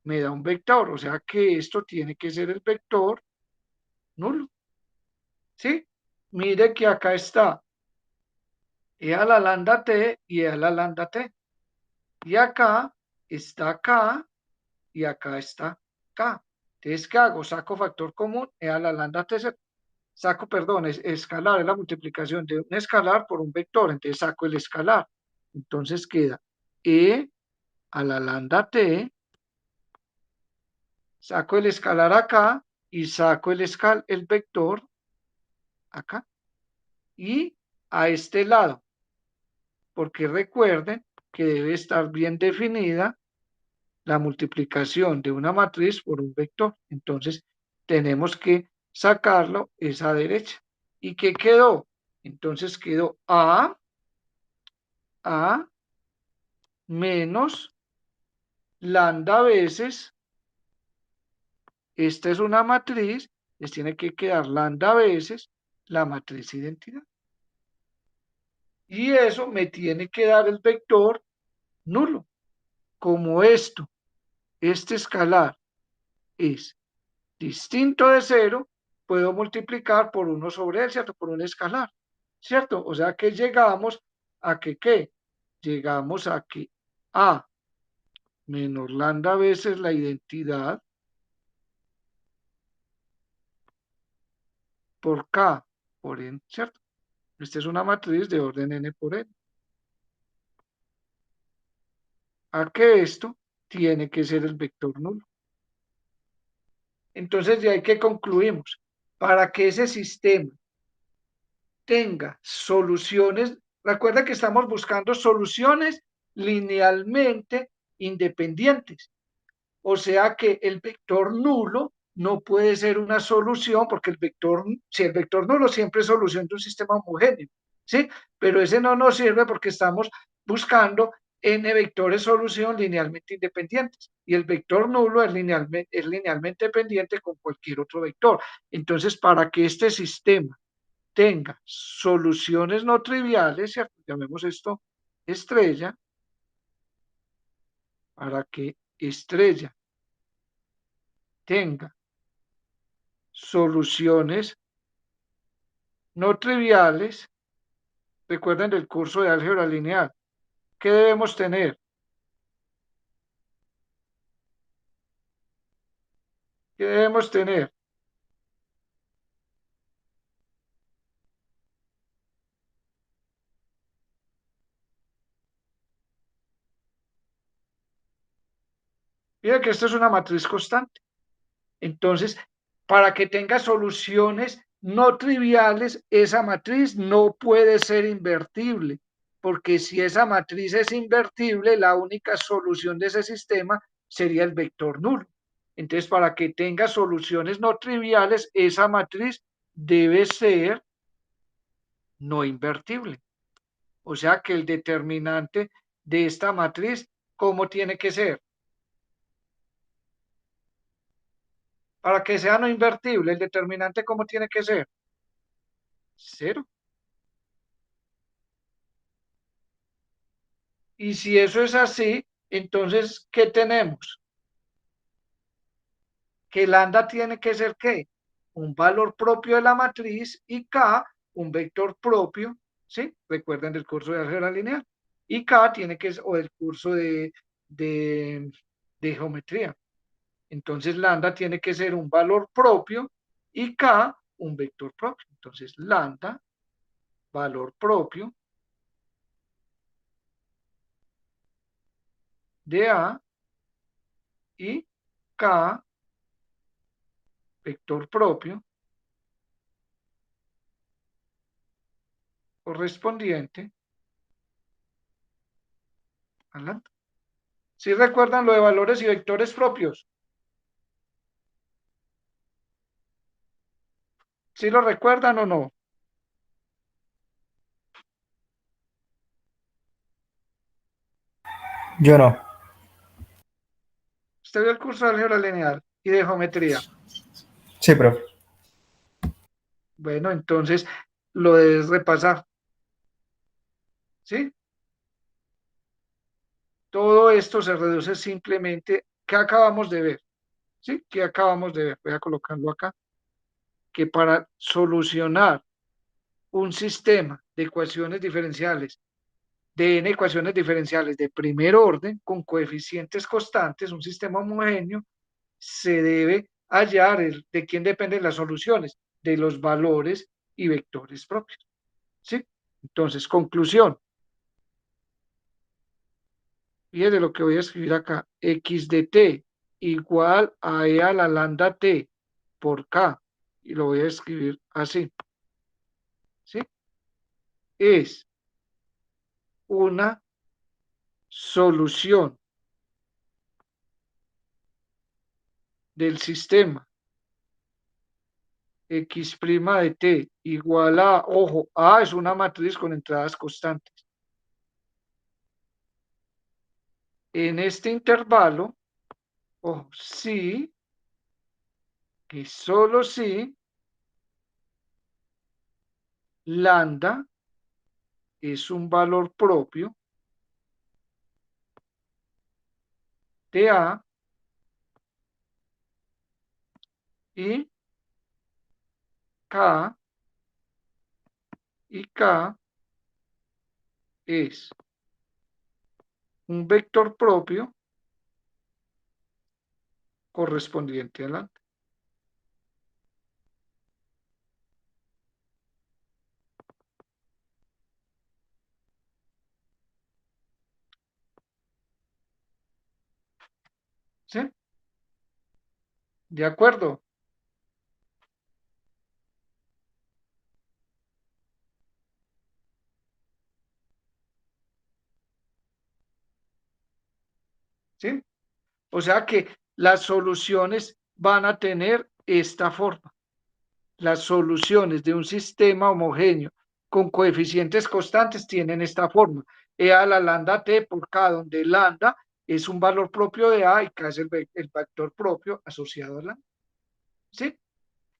me da un vector, o sea que esto tiene que ser el vector nulo, ¿sí? Mire que acá está E a la lambda T y E a la lambda T. Y acá está K y acá está K. Entonces, ¿qué hago? Saco factor común, E a la lambda T, saco, perdón, es escalar, es la multiplicación de un escalar por un vector, entonces saco el escalar. Entonces queda E a la lambda T, saco el escalar acá y saco el vector acá. Y a este lado, porque recuerden que debe estar bien definida la multiplicación de una matriz por un vector. Entonces, tenemos que sacarlo esa derecha. ¿Y qué quedó? Entonces quedó A menos lambda veces, esta es una matriz, les tiene que quedar lambda veces la matriz identidad. Y eso me tiene que dar el vector nulo. Como este escalar es distinto de cero, puedo multiplicar por 1 sobre él, ¿cierto? Por un escalar, ¿cierto? O sea que llegamos a que, ¿qué? Llegamos a que A menos lambda veces la identidad por K por N, ¿cierto? Esta es una matriz de orden N por N. A que esto tiene que ser el vector nulo. Entonces, de ahí que concluimos. Para que ese sistema tenga soluciones, recuerda que estamos buscando soluciones linealmente independientes. O sea que el vector nulo no puede ser una solución porque si el vector nulo siempre es solución de un sistema homogéneo, ¿sí? Pero ese no nos sirve porque estamos buscando n vectores solución linealmente independientes y el vector nulo es linealmente dependiente con cualquier otro vector. Entonces, para que este sistema tenga soluciones no triviales, ¿cierto? Llamemos esto estrella, para que estrella tenga soluciones no triviales, recuerden del curso de álgebra lineal, ¿qué debemos tener? ¿Qué debemos tener? Mira que esto es una matriz constante. Entonces, para que tenga soluciones no triviales, esa matriz no puede ser invertible, porque si esa matriz es invertible, la única solución de ese sistema sería el vector nulo. Entonces, para que tenga soluciones no triviales, esa matriz debe ser no invertible. O sea que el determinante de esta matriz, ¿cómo tiene que ser? Para que sea no invertible, el determinante, ¿cómo tiene que ser? Cero. Y si eso es así, entonces, ¿qué tenemos? Que lambda tiene que ser ¿qué? Un valor propio de la matriz y K, un vector propio, ¿sí? Recuerden del curso de álgebra lineal. Y K tiene que ser, o del curso de, de geometría. Entonces, lambda tiene que ser un valor propio y K un vector propio. Entonces, lambda, valor propio de A y K, vector propio correspondiente a lambda. ¿Sí recuerdan lo de valores y vectores propios? ¿Sí lo recuerdan o no? Yo no. Usted vio el curso de álgebra lineal y de geometría. Sí, profe. Bueno, entonces lo debes repasar, ¿sí? Todo esto se reduce simplemente, ¿qué acabamos de ver? ¿Sí? ¿Qué acabamos de ver? Voy a colocarlo acá, que para solucionar un sistema de ecuaciones diferenciales, de n ecuaciones diferenciales de primer orden con coeficientes constantes, un sistema homogéneo, se debe hallar de quién dependen las soluciones, de los valores y vectores propios, ¿sí? Entonces, conclusión, fíjate lo que voy a escribir acá, x de t igual a e a la lambda t por k, y lo voy a escribir así, ¿sí? Es una solución del sistema x' de t igual a, ojo, A es una matriz con entradas constantes. En este intervalo, ojo, sí, que solo si lambda es un valor propio de A y K y K es un vector propio correspondiente a lambda. ¿Sí? ¿De acuerdo? ¿Sí? O sea que las soluciones van a tener esta forma. Las soluciones de un sistema homogéneo con coeficientes constantes tienen esta forma. E a la lambda t por k, donde lambda es un valor propio de A y K es el vector propio asociado a lambda. ¿Sí?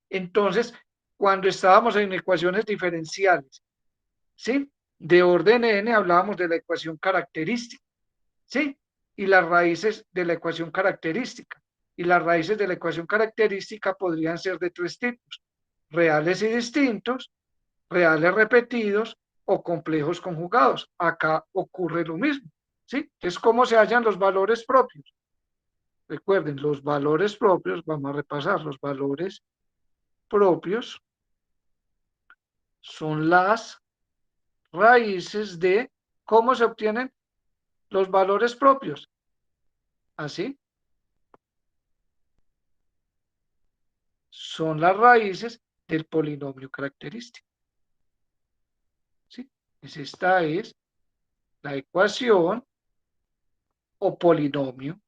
Entonces, cuando estábamos en ecuaciones diferenciales, ¿sí? De orden n hablábamos de la ecuación característica, ¿sí? Y las raíces de la ecuación característica. Y las raíces de la ecuación característica podrían ser de tres tipos: reales y distintos, reales repetidos o complejos conjugados. Acá ocurre lo mismo, ¿sí? Es como se hallan los valores propios. Recuerden, los valores propios, vamos a repasar, los valores propios son las raíces de cómo se obtienen los valores propios. Así, son las raíces del polinomio característico, ¿sí? Pues esta es la ecuación o polinomio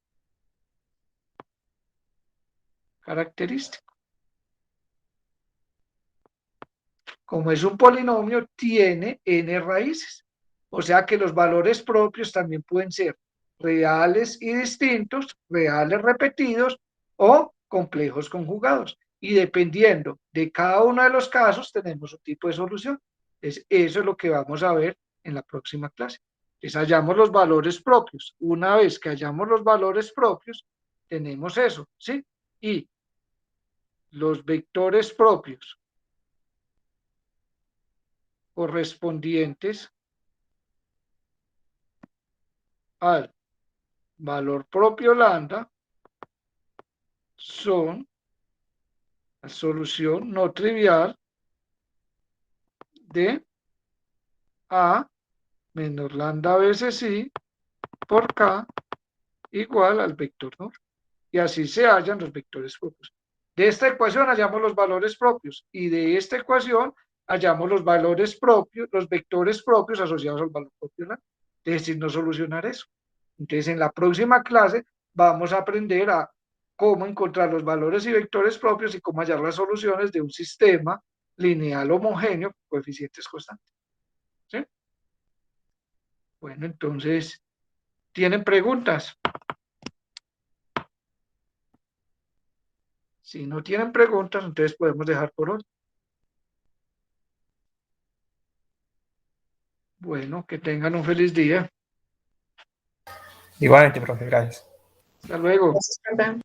característico. Como es un polinomio, tiene n raíces. O sea que los valores propios también pueden ser reales y distintos, reales repetidos o complejos conjugados. Y dependiendo de cada uno de los casos, tenemos un tipo de solución. Eso es lo que vamos a ver en la próxima clase. Entonces, hallamos los valores propios. Una vez que hallamos los valores propios, tenemos eso, ¿sí? Y los vectores propios correspondientes al valor propio lambda son la solución no trivial de A menos lambda veces I por K igual al vector norte. Y así se hallan los vectores propios. De esta ecuación hallamos los valores propios y de esta ecuación hallamos los valores propios, los vectores propios asociados al valor propio lambda. Es decir, no solucionar eso. Entonces, en la próxima clase vamos a aprender a cómo encontrar los valores y vectores propios y cómo hallar las soluciones de un sistema lineal homogéneo, coeficientes constantes. ¿Sí? Bueno, entonces, ¿tienen preguntas? Si no tienen preguntas, entonces podemos dejar por hoy. Bueno, que tengan un feliz día. Igualmente, profe, gracias. Hasta luego. Gracias, profe.